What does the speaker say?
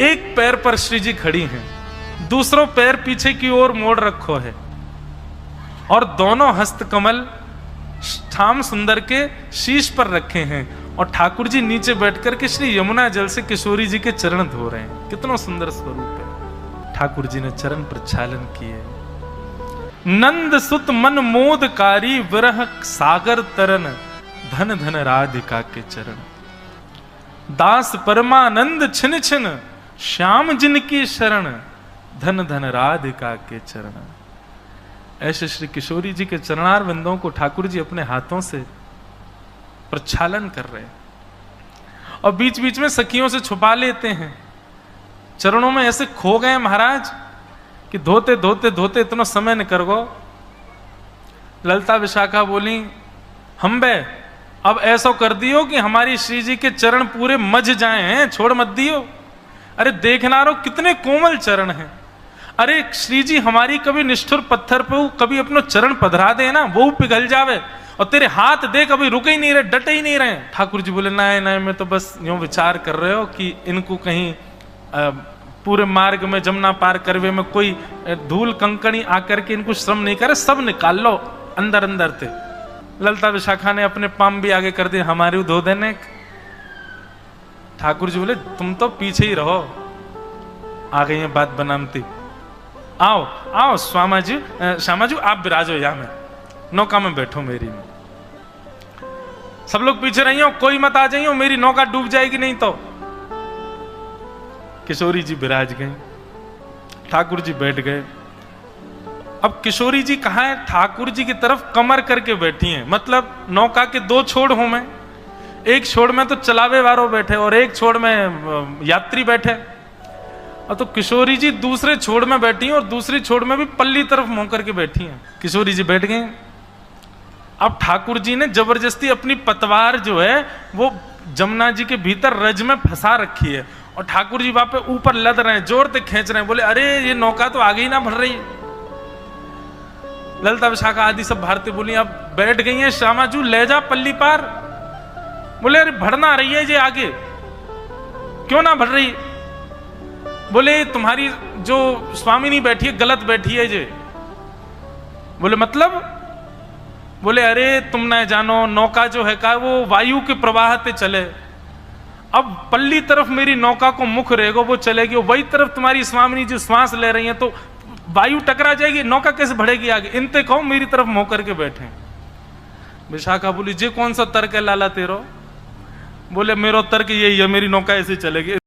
एक पैर पर श्री जी खड़ी हैं, दूसरों पैर पीछे की ओर मोड़ रखो है, और दोनों हस्त कमल श्याम सुंदर के शीश पर रखे हैं, और ठाकुर जी नीचे बैठकर के श्री यमुना जल से किशोरी जी के चरण धो रहे हैं। कितना सुंदर स्वरूप है। ठाकुर जी ने चरण प्रक्षालन किए। नंद सुत मन मोदकारी विरह सागर तरन, धन धन राधिका के चरण। दास परमानंद छिन छिन, श्याम जिनकी शरण, धन धन राधिका के चरण। ऐसे श्री किशोरी जी के चरणार बिंदों को ठाकुर जी अपने हाथों से प्रक्षालन कर रहे हैं, और बीच बीच में सखियों से छुपा लेते हैं। चरणों में ऐसे खो गए महाराज कि धोते धोते धोते इतना समय निकल गो। ललता विशाखा बोली, हम बे अब ऐसा कर दियो कि हमारी श्री जी के चरण पूरे मज जाए हैं, छोड़ मत दियो। अरे देखना रो कितने कोमल चरण हैं। अरे श्री जी हमारी कभी निष्ठुर पत्थर पे कभी अपना चरण पधरा दे ना, वो पिघल जावे, और तेरे हाथ देख अभी रुके ही नहीं रहे, डटे ही नहीं रहे। ठाकुर जी बोले, नहीं नहीं, मैं तो बस यूं विचार कर रहे हो कि इनको कहीं पूरे मार्ग में जमुना पार करवे में कोई धूल कंकड़ी आकर के इनको श्रम नहीं करे, सब निकाल लो अंदर अंदर थे। ललता विशाखा ने अपने पाम भी आगे कर दिए, हमारे धो देने। ठाकुर जी बोले, तुम तो पीछे ही रहो। आ गई है बात बनामती। आओ आओ श्यामा जी आप विराजो, यहाँ में नौका में बैठो मेरी में। सब लोग पीछे रही हो, कोई मत आ जाइयो, मेरी नौका डूब जाएगी नहीं तो। किशोरी जी विराज गई, ठाकुर जी बैठ गए। अब किशोरी जी कहाँ है? ठाकुर जी की तरफ कमर करके बैठी हैं, मतलब नौका के दो छोड़ हूं मैं, एक छोड़ में तो चलावे वालों बैठे और एक छोड़ में यात्री बैठे। और तो किशोरी जी दूसरे छोड़ में बैठी हैं और दूसरी छोड़ में भी पल्ली तरफ मुंह करके बैठी हैं। किशोरी जी बैठ गई। अब ठाकुर जी ने जबरदस्ती अपनी पतवार जो है वो जमुना जी के भीतर रज में फंसा रखी है, और ठाकुर जी वहां पे ऊपर लद रहे हैं, जोर से खींच रहे हैं। बोले, अरे ये नौका तो आगे ही ना बढ़ रही है। ललता विशाखा आदि सब भारतीय बोली, अब बैठ गई हैं, श्यामा जू ले जा पल्ली पार। बोले, अरे बढ़ना रही है ये आगे, क्यों ना बढ़ रही? बोले, तुम्हारी जो स्वामिनी बैठी है गलत बैठी है ये। बोले, मतलब? बोले, अरे तुम न जानो, नौका जो है का वो वायु के प्रवाह से चले। अब पल्ली तरफ मेरी नौका को मुख रहेगा, वो चलेगी, वही तरफ तुम्हारी स्वामिनी जो श्वास ले रही है, तो वायु टकरा जाएगी, नौका कैसे बढ़ेगी आगे? इनते कहो मेरी तरफ मुंह करके बैठे। विशाखा बोली, जे कौन सा तर्क है लाला तेरो? बोले, मेरो तर्क यही है, मेरी नौका ऐसे चलेगी।